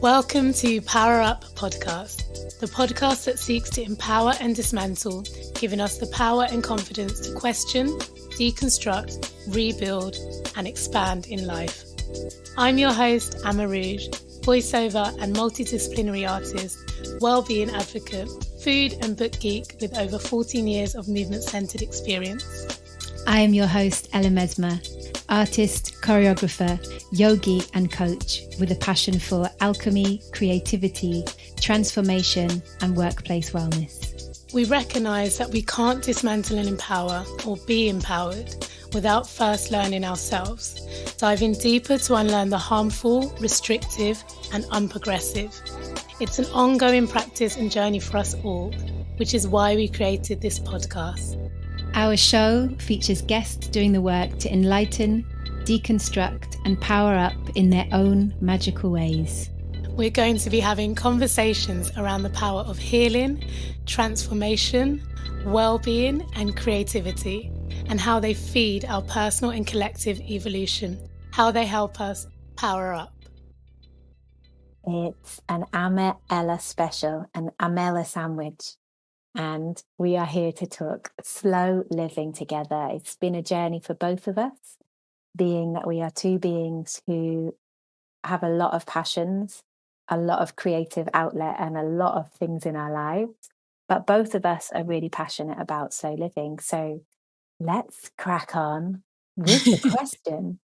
Welcome to PowerUp podcast, the podcast that seeks to empower and dismantle, giving us the power and confidence to question, deconstruct, rebuild, and expand in life. I'm your host, AmaRouge, voiceover and multidisciplinary artist, well-being advocate, food and book geek with over 14 years of movement-centered experience. I am your host, Mesma, artist, choreographer, yogi and coach with a passion for alchemy, creativity, transformation and workplace wellness. We recognise that we can't dismantle and empower or be empowered without first learning ourselves, diving deeper to unlearn the harmful, restrictive and unprogressive. It's an ongoing practice and journey for us all, which is why we created this podcast. Our show features guests doing the work to enlighten, deconstruct and power up in their own magical ways. We're going to be having conversations around the power of healing, transformation, well-being and creativity, and how they feed our personal and collective evolution, how they help us power up. It's an Ella special, an Amela sandwich. And we are here to talk slow living together. It's been a journey for both of us, being that we are two beings who have a lot of passions, a lot of creative outlet and a lot of things in our lives. But both of us are really passionate about slow living. So let's crack on with the question.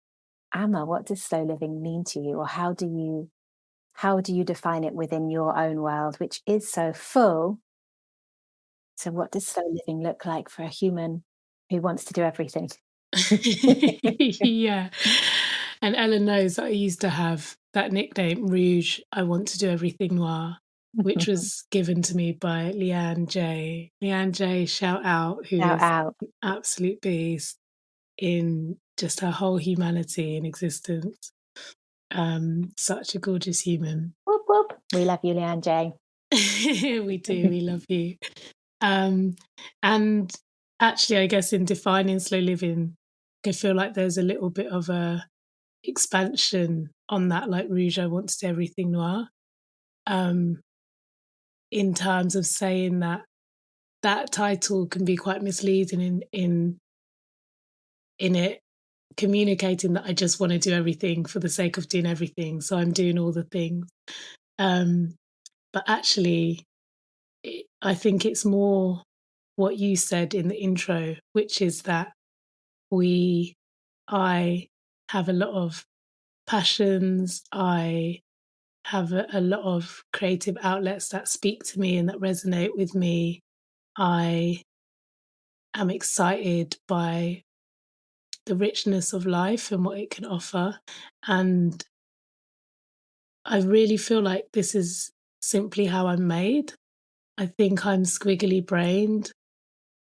Amma, what does slow living mean to you? Or how do you define it within your own world, which is so full? So what does slow living look like for a human who wants to do everything? Yeah. And Ellen knows that I used to have that nickname, Rouge, I want to do everything noir, which was given to me by Leanne J. Leanne J, shout out, who is an absolute beast in just her whole humanity and existence. Such a gorgeous human. Whoop, whoop. We love you, Leanne J. We do, we love you. And actually, I guess in defining slow living, I feel like there's a little bit of a expansion on that, like Rouge, I want to do everything noir. In terms of saying that title can be quite misleading in it communicating that I just want to do everything for the sake of doing everything. So I'm doing all the things. But actually, I think it's more what you said in the intro, which is that I have a lot of passions. I have a lot of creative outlets that speak to me and that resonate with me. I am excited by the richness of life and what it can offer. And I really feel like this is simply how I'm made. I think I'm squiggly brained.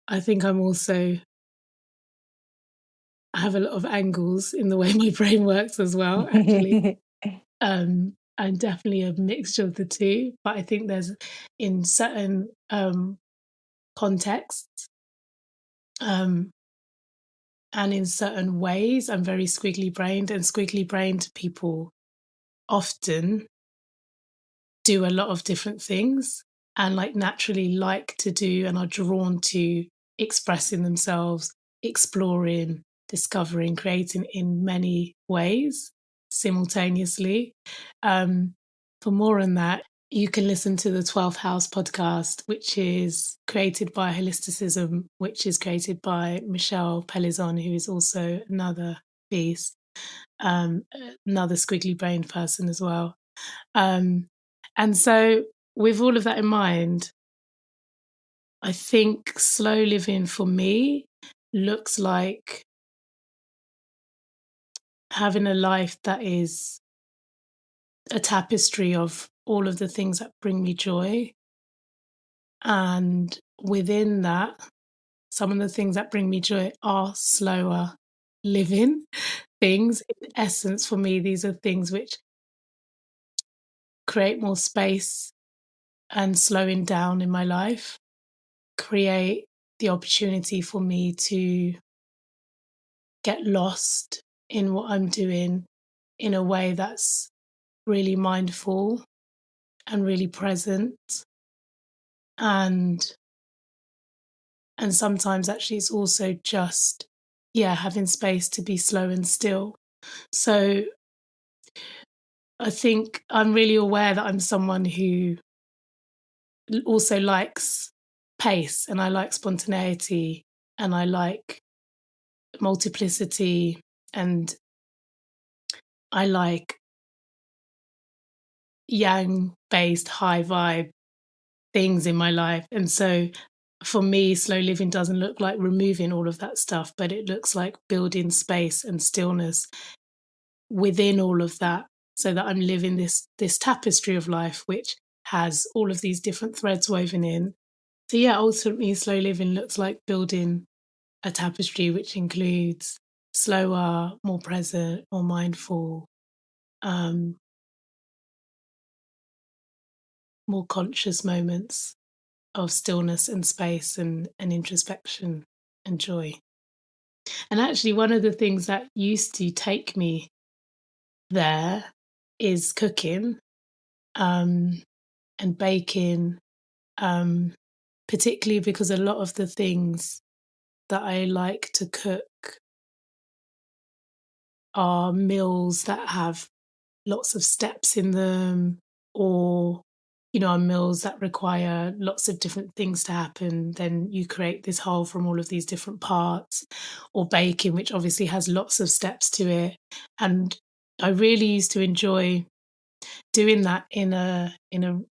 I think I'm also, I have a lot of angles in the way my brain works as well, actually. I'm definitely a mixture of the two, but I think there's in certain contexts and in certain ways, I'm very squiggly brained, and squiggly brained people often do a lot of different things and like naturally like to do and are drawn to expressing themselves, exploring, discovering, creating in many ways simultaneously. For more on that, you can listen to the 12th House podcast, which is created by Holisticism, which is created by Michelle Pelizon, who is also another beast, another squiggly brained person as well. And so with all of that in mind, I think slow living for me looks like having a life that is a tapestry of all of the things that bring me joy. And within that, some of the things that bring me joy are slower living things. In essence, for me, these are things which create more space and slowing down in my life, create the opportunity for me to get lost in what I'm doing in a way that's really mindful and really present, and sometimes actually it's also just having space to be slow and still. So I think I'm really aware that I'm someone who also likes pace, and I like spontaneity, and I like multiplicity, and I like yang based high vibe things in my life. And so for me, slow living doesn't look like removing all of that stuff, but it looks like building space and stillness within all of that, so that I'm living this tapestry of life which has all of these different threads woven in. So ultimately slow living looks like building a tapestry which includes slower, more present, more mindful, um, more conscious moments of stillness and space and introspection and joy. And actually, one of the things that used to take me there is cooking, um, and baking, um, particularly because a lot of the things that I like to cook are meals that have lots of steps in them, or are meals that require lots of different things to happen. Then you create this whole from all of these different parts. Or baking, which obviously has lots of steps to it. And I really used to enjoy doing that in a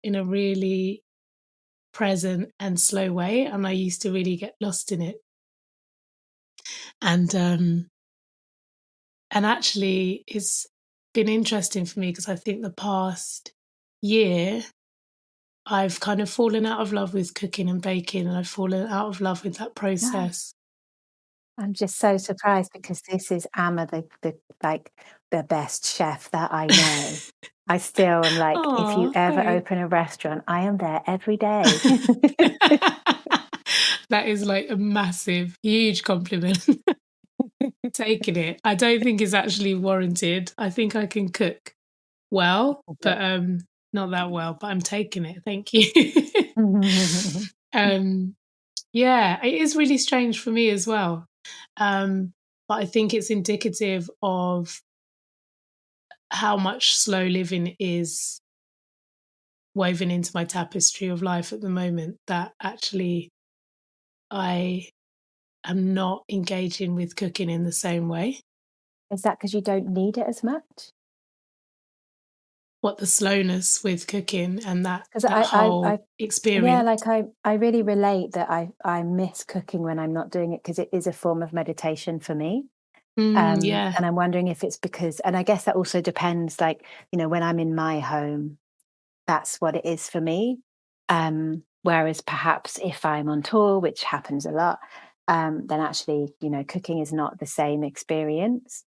really present and slow way, and I used to really get lost in it. And actually, it's been interesting for me because I think the past year I've kind of fallen out of love with cooking and baking, and I've fallen out of love with that No, process. I'm just so surprised because this is Amma, the best chef that I know. I still am like, if you Oh, ever thanks. open a restaurant, I am there every day. That is like a massive, huge compliment. Taking it. I don't think it's actually warranted. I think I can cook well, but not that well. But I'm taking it. Thank you. um, yeah, it is really strange for me as well. But I think it's indicative of how much slow living is woven into my tapestry of life at the moment, that actually I am not engaging with cooking in the same way. Is that because you don't need it as much? What the slowness with cooking and that Because that I whole yeah, experience. like I really relate that I miss cooking when I'm not doing it because it is a form of meditation for me. Yeah. And I'm wondering if it's because, and I guess that also depends, like, when I'm in my home, that's what it is for me. Whereas perhaps if I'm on tour, which happens a lot, then actually, cooking is not the same experience.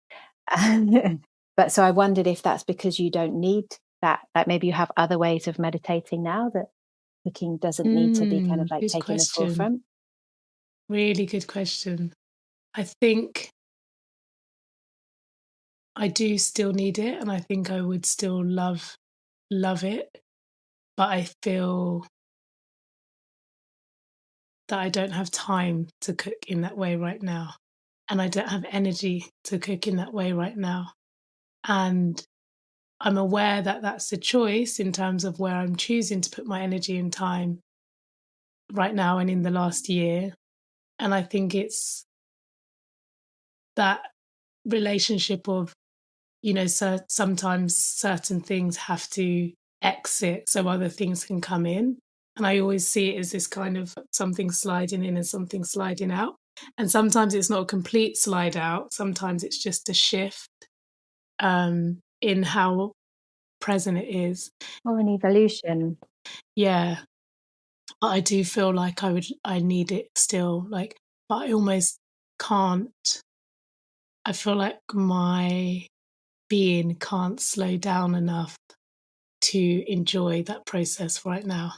But so I wondered if that's because you don't need that, like maybe you have other ways of meditating now that cooking doesn't need to be kind of like Good taking the question. forefront. Really good question. I think I do still need it, and I think I would still love it, but I feel that I don't have time to cook in that way right now, and I don't have energy to cook in that way right now. And I'm aware that that's a choice in terms of where I'm choosing to put my energy and time right now and in the last year. And I think it's that relationship of, sometimes certain things have to exit so other things can come in. And I always see it as this kind of something sliding in and something sliding out. And sometimes it's not a complete slide out. Sometimes it's just a shift, in how present it is. Or an evolution. Yeah. But I do feel like I need it still. Like, but I almost can't. I feel like my being can't slow down enough to enjoy that process right now.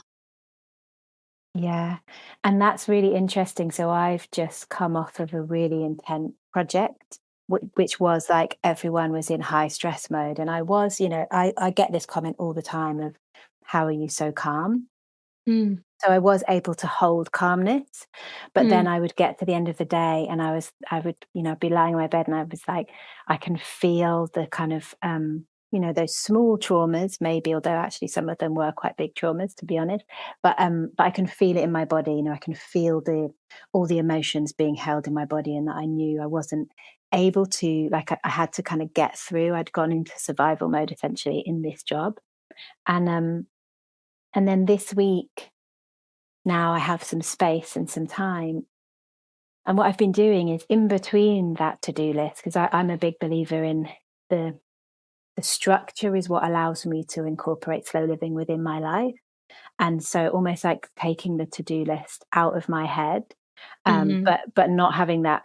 Yeah, and that's really interesting. So I've just come off of a really intense project, which was like everyone was in high stress mode, and I was, I get this comment all the time of how are you so calm? Mm. So I was able to hold calmness, but then Mm. I would get to the end of the day and I would, be lying in my bed and I was like, I can feel the kind of, those small traumas, maybe, although actually some of them were quite big traumas, to be honest. But I can feel it in my body. I can feel all the emotions being held in my body, and that I knew I wasn't able to, like, I had to kind of get through. I'd gone into survival mode essentially in this job, and then this week now I have some space and some time. And what I've been doing is in between that to-do list, because I'm a big believer in the the structure is what allows me to incorporate slow living within my life. And so almost like taking the to-do list out of my head, Mhm. but not having that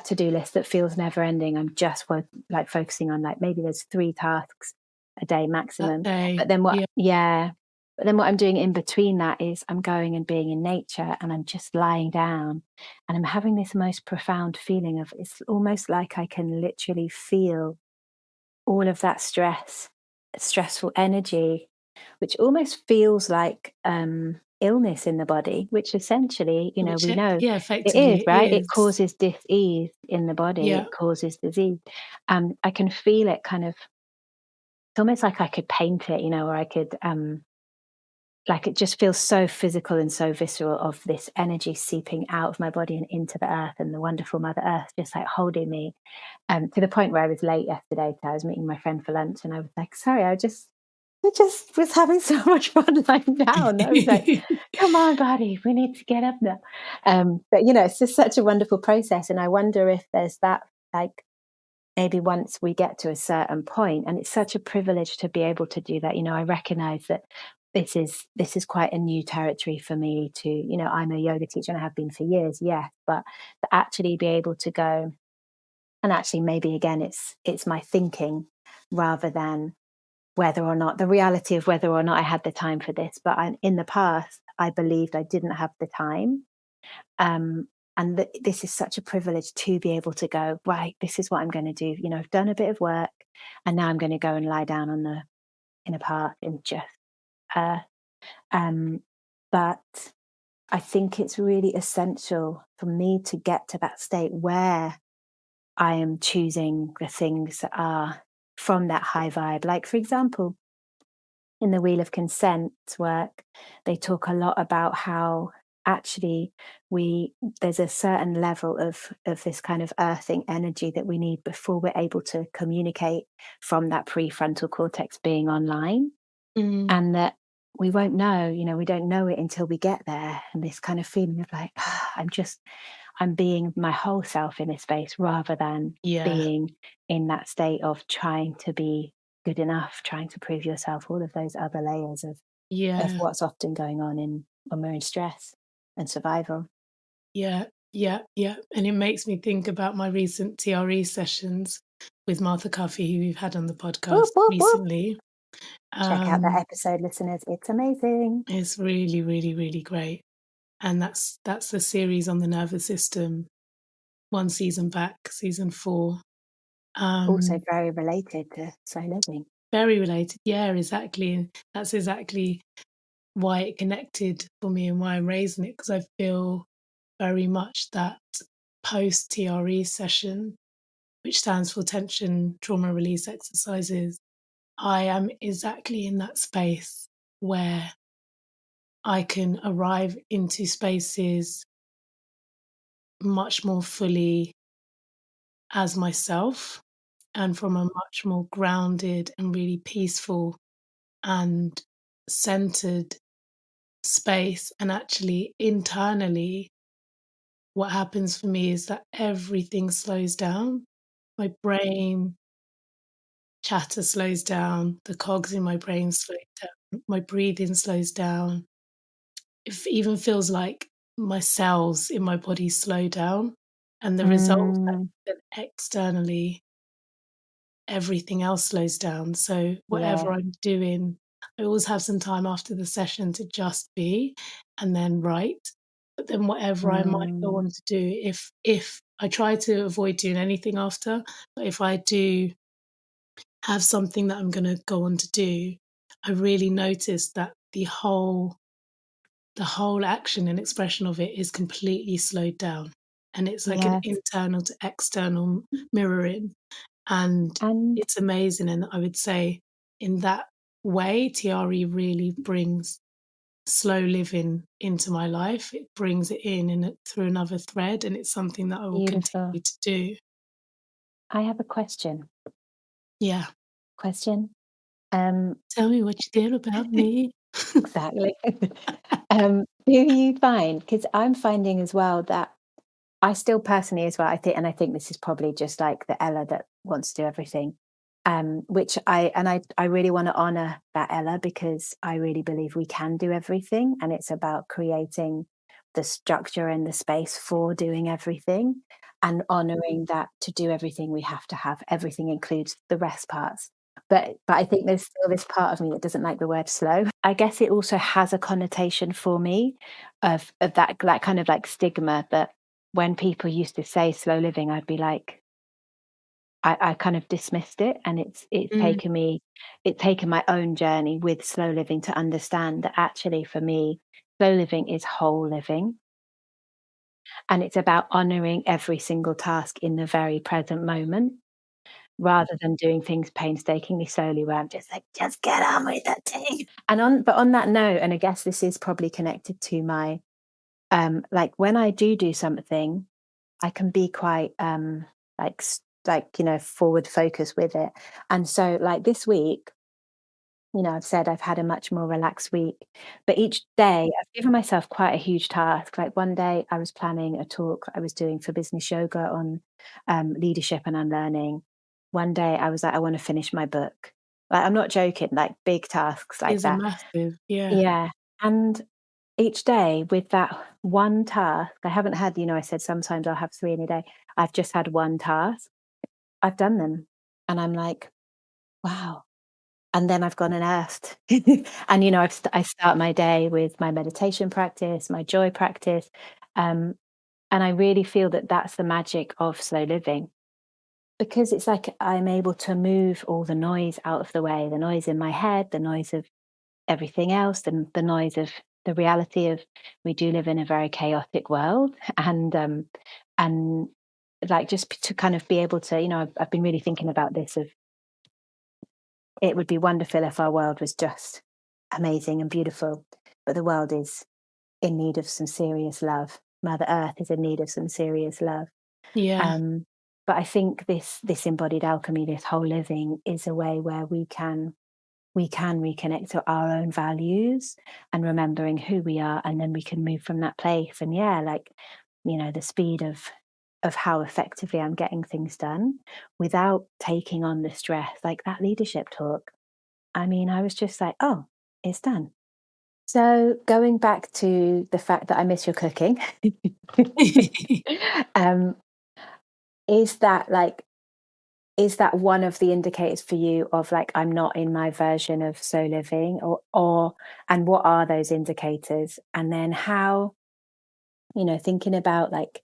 to-do list that feels never ending. I'm just like focusing on, like, maybe there's 3 tasks a day That maximum. day. But then what Yeah. yeah. But then what I'm doing in between that is I'm going and being in nature, and I'm just lying down, and I'm having this most profound feeling of, it's almost like I can literally feel all of that stressful energy, which almost feels like illness in the body, which essentially, Which we it know yeah, it effectively is, it right? It is. causes dis-ease in the body, Yeah. it causes disease. I can feel it kind of, it's almost like I could paint it, or I could, like, it just feels so physical and so visceral, of this energy seeping out of my body and into the earth, and the wonderful Mother Earth just like holding me, to the point where I was late yesterday. So I was meeting my friend for lunch, and I was like, "Sorry, I just was having so much fun lying down." I was like, "Come on, body, we need to get up now." But it's just such a wonderful process, and I wonder if there's that, like, maybe once we get to a certain point, and it's such a privilege to be able to do that. I recognize that this is quite a new territory for me to, I'm a yoga teacher and I have been for years, yes, but to actually be able to go, and actually maybe again it's my thinking rather than whether or not the reality of whether or not I had the time for this. But in the past I believed I didn't have the time, um, and this is such a privilege to be able to go, right, this is what I'm going to do. I've done a bit of work, and now I'm going to go and lie down in a park and just earth. But I think it's really essential for me to get to that state where I am choosing the things that are from that high vibe. Like, for example, in the Wheel of Consent work, they talk a lot about how actually we there's a certain level of this kind of earthing energy that we need before we're able to communicate from that prefrontal cortex being online, Mm. and that we won't know, we don't know it until we get there. And this kind of feeling of like, I'm being my whole self in a space, rather than Yeah. being in that state of trying to be good enough, trying to prove yourself, all of those other layers of Yeah. what's often going on when we're in stress and survival. Yeah. Yeah. Yeah. And it makes me think about my recent TRE sessions with Martha Coffey, who we've had on the Whoop, podcast whoop, whoop. recently. Check out that Um, episode, listeners. It's amazing. it's really, really, really great. And that's the series on the nervous system, one season back, season 4. Also Um, very related to slow living. very related. Yeah, exactly. That's exactly why it connected for me and why I'm raising it, because I feel very much that post TRE session, which stands for tension trauma release exercises, I am exactly in that space where I can arrive into spaces much more fully as myself, and from a much more grounded and really peaceful and centered space. And actually, internally, what happens for me is that everything slows down. My brain chatter slows down, the cogs in my brain slow down, my breathing slows down. It even feels like my cells in my body slow down. And the result of that Mm, is that externally, everything else slows down. So yeah. whatever I'm doing, I always have some time after the session to just be and then write. But then whatever I might go Mm, on to do, if I try to avoid doing anything after, but if I do have something that I'm going to go on to do, I really noticed that the whole action and expression of it is completely slowed down, and it's like an Yes. internal to external mirroring, and And it's amazing. And I would say in that way, TRE really brings slow living into my life. It brings it in through another thread, and it's something that I will beautiful. continue to do. I have a question. Yeah. Um, Tell me what you did about me. exactly. Do you find, because I'm finding as well that I still personally as well, I think this is probably just like the Ella that wants to do everything. Which I really want to honor that Ella, because I really believe we can do everything, and it's about creating the structure and the space for doing everything, and honoring that to do everything we have to have everything, includes the rest parts. But I think there's still this part of me that doesn't like the word slow. I guess it also has a connotation for me of that kind of like stigma that when people used to say slow living, I'd be like, I kind of dismissed it, and Mm, it's taken my own journey with slow living to understand that actually for me, slow living is whole living, and it's about honoring every single task in the very present moment, rather than doing things painstakingly slowly, where I'm just like, just get on with the thing. On that note, and I guess this is probably connected to my like when I do something, I can be quite forward focused with it. And so like this week, I've said I've had a much more relaxed week, but each day I've given myself quite a huge task. Like one day I was planning a talk I was doing for business yoga on leadership and unlearning. One day I was like, I want to finish my book. Like I'm not joking, like big tasks like is a that. massive, yeah. Yeah. And each day with that one task, I haven't had, I said sometimes I'll have 3 in a day. I've just had one task. I've done them. And I'm like, wow. And then I've gone and earthed. And, I start my day with my meditation practice, my joy practice. Um, and I really feel that that's the magic of slow living, because it's like I'm able to move all the noise out of the way, the noise in my head, the noise of everything else, the noise of the reality of we do live in a very chaotic world. And like just to kind of be able to, I've been really thinking about this of it would be wonderful if our world was just amazing and beautiful, but the world is in need of some serious love. Mother Earth is in need of some serious love. Yeah. Um, but I think this embodied alchemy, this whole living, is a way where we can reconnect to our own values and remembering who we are, and then we can move from that place. And yeah, like the speed of how effectively I'm getting things done without taking on the stress, like that leadership talk. I mean, I was just like, oh, it's done. So going back to the fact that I miss your cooking, um, is that like is that one of the indicators for you of like I'm not in my version of slow living, or and what are those indicators? And then how, thinking about like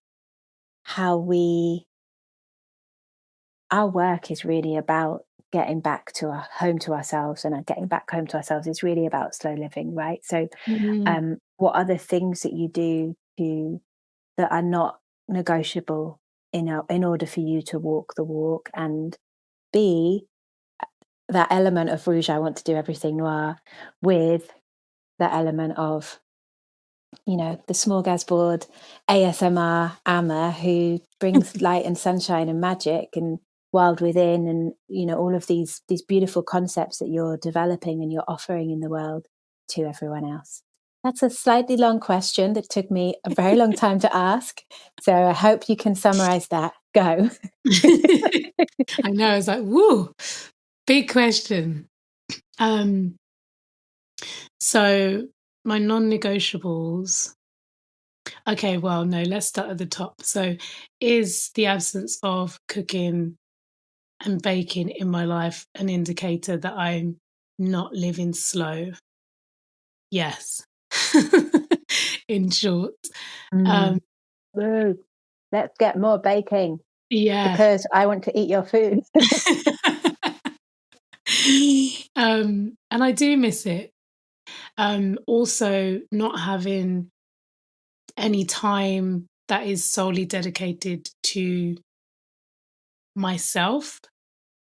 how our work is really about getting back to our home to ourselves, and getting back home to ourselves is really about slow living, right? So Mm, what are the things that you do that are not negotiable in order for you to walk the walk, and be that element of Rouge, I want to do everything noir, with that element of, the smorgasbord ASMR Amma, who brings light and sunshine and magic and wild within, and all of these beautiful concepts that you're developing and you're offering in the world to everyone else. That's a slightly long question that took me a very long time to ask, so I hope you can summarize that. Go. I know, it's like, woo, big question. Um, so my non-negotiables. Okay, well, no, let's start at the top. So, is the absence of cooking and baking in my life an indicator that I'm not living slow? Yes. In short. Um, Mm. Woo. Let's get more baking, yeah. because I want to eat your food. And I do miss it. Also, not having any time that is solely dedicated to myself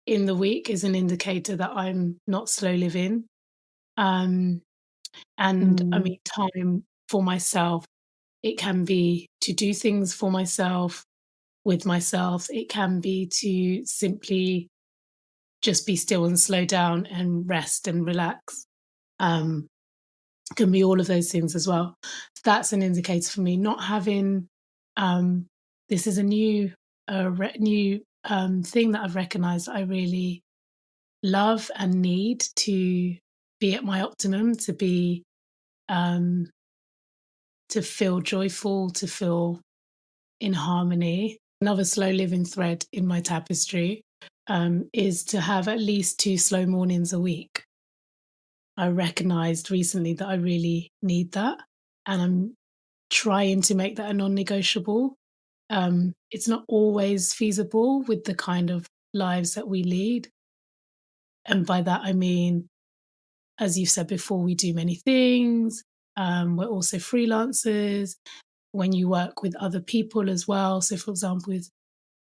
in the week is an indicator that I'm not slow living. Um, and I Mm, mean, time for myself, it can be to do things for myself, with myself. It can be to simply just be still and slow down and rest and relax. Um, can be all of those things as well. That's an indicator for me. Not having um, this is a new thing that I've recognized I really love and need to be at my optimum, um, to feel joyful, to feel in harmony. Another slow living thread in my tapestry is to have at least 2 slow mornings a week. I recognized recently that I really need that, and I'm trying to make that a non-negotiable. It's not always feasible with the kind of lives that we lead, and by that I mean, as you've said before, we do many things. We're also freelancers. When you work with other people as well, so for example, with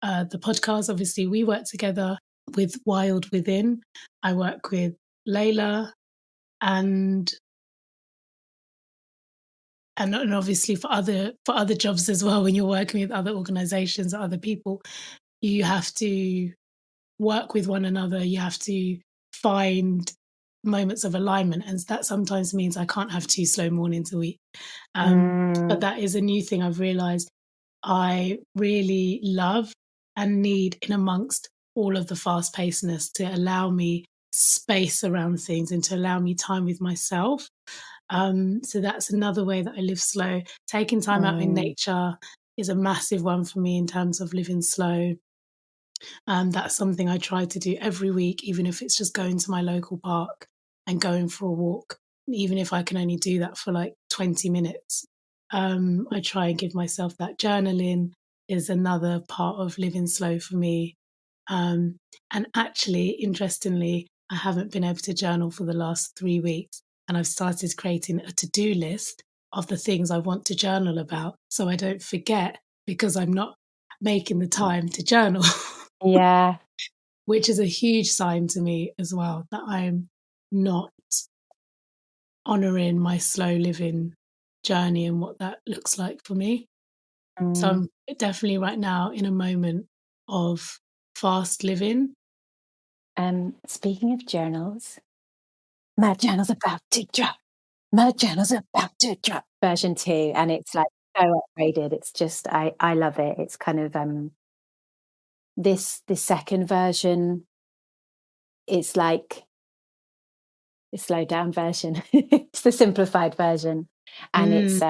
the podcast, obviously we work together with Wild Within. I work with Layla, and and obviously for other jobs as well. When you're working with other organizations or other people, you have to work with one another. You have to find moments of alignment, and that sometimes means I can't have 2 slow mornings a week. But mm, that is a new thing I've realized I really love and need in amongst all of the fast pacedness, to allow me space around things and to allow me time with myself. So that's another way that I live slow. Taking time out in mm. nature is a massive one for me in terms of living slow. That's something I try to do every week, even if it's just going to my local park and going for a walk, even if I can only do that for like 20 minutes. I try and give myself that. Journaling is another part of living slow for me. Um, and actually, interestingly, I haven't been able to journal for the last 3 weeks. And I've started creating a to do list of the things I want to journal about so I don't forget, because I'm not making the time to journal. Yeah. Which is a huge sign to me as well that I'm not honoring my slow living journey and what that looks like for me. So Mm. I'm definitely right now in a moment of fast living. Speaking of journals, my journal's about to drop. My journal's about to drop. Version 2, and it's like so upgraded. It's just I love it. It's kind of this second version, it's like the slowed down version. It's the simplified version. And Mm, it's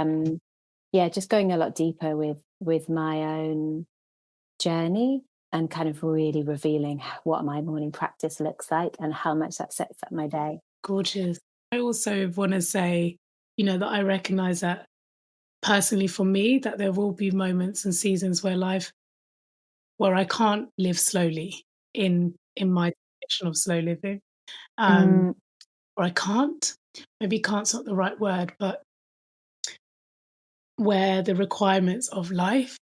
yeah, just going a lot deeper with my own journey, and kind of really revealing what my morning practice looks like and how much that sets up my day. gorgeous. I also want to say, that I recognize that personally for me, that there will be moments and seasons where I can't live slowly in my definition of slow living. Um, Mm, or I can't. Maybe can't's not the right word, but where the requirements of life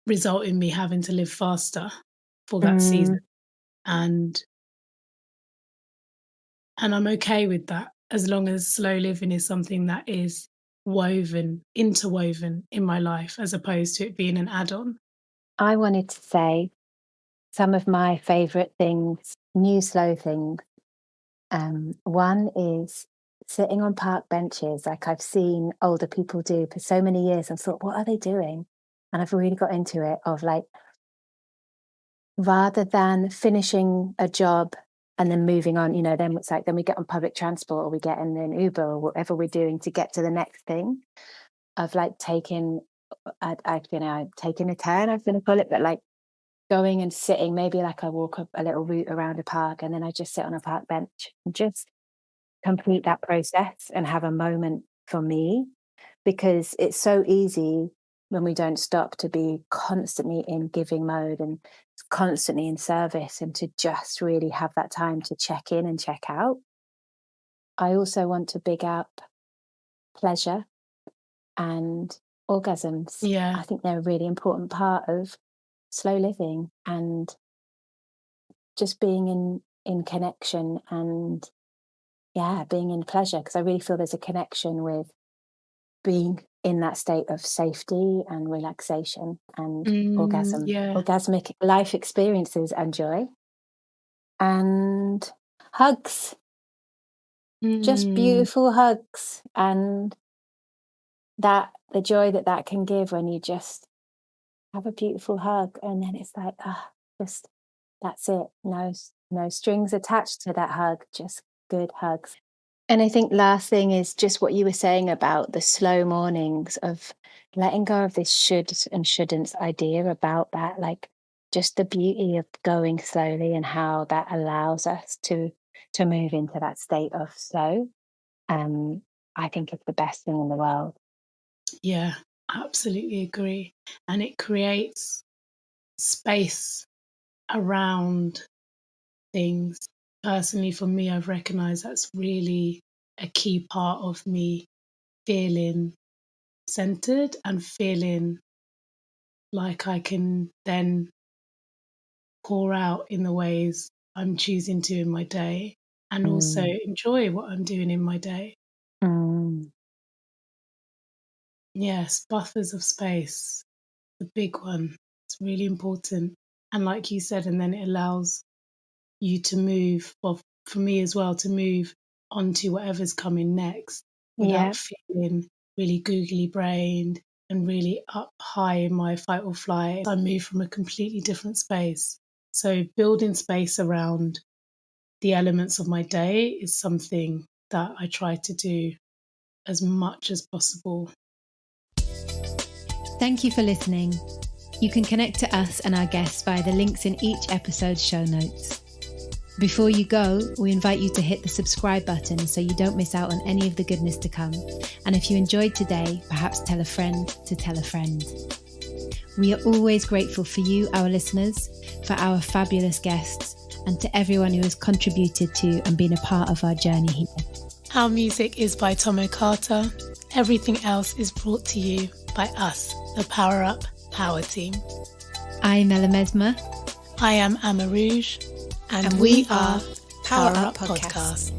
result in me having to live faster for that season. mm. And I'm okay with that, as long as slow living is something that is interwoven in my life, as opposed to it being an add-on. I wanted to say some of my favorite things, new slow things. One is sitting on park benches, like I've seen older people do for so many years. I've thought, what are they doing? And I've really got into it, of like, rather than finishing a job and then moving on, then it's like, then we get on public transport or we get in an Uber or whatever we're doing to get to the next thing, of like taking, taking a turn, I was going to call it, but like going and sitting, maybe like I walk up a little route around a park and then I just sit on a park bench and just complete that process and have a moment for me, because it's so easy. when we don't stop to be constantly in giving mode and constantly in service, and to just really have that time to check in and check out. I also want to big up pleasure and orgasms. Yeah. I think they're a really important part of slow living and just being in connection and being in pleasure, because I really feel there's a connection with being in that state of safety and relaxation and Yeah. orgasmic life experiences and joy. And hugs, just beautiful hugs, and that the joy that can give when you just have a beautiful hug, and then it's like, just that's it. No strings attached to that hug, just good hugs. And I think last thing is just what you were saying about the slow mornings, of letting go of this shoulds and shouldn'ts idea about that, like just the beauty of going slowly and how that allows us to move into that state of slow. I think it's the best thing in the world. Yeah, absolutely agree. And it creates space around things. Personally, for me, I've recognized that's really a key part of me feeling centered and feeling like I can then pour out in the ways I'm choosing to in my day, and also enjoy what I'm doing in my day. Mm. Yes, buffers of space, the big one. It's really important. And like you said, and then it allows you to move, well, for me as well, to move onto whatever's coming next Yeah. without feeling really googly brained and really up high in my fight or flight. I move from a completely different space. So building space around the elements of my day is something that I try to do as much as possible. Thank you for listening. You can connect to us and our guests via the links in each episode's show notes. Before you go, we invite you to hit the subscribe button so you don't miss out on any of the goodness to come. And if you enjoyed today, perhaps tell a friend to tell a friend. We are always grateful for you, our listeners, for our fabulous guests, and to everyone who has contributed to and been a part of our journey here. Our music is by Tomo Carter. Everything else is brought to you by us, the PowerUp Power Team. I'm Mesma. I am AmaRouge. And we are PowerUp Podcast.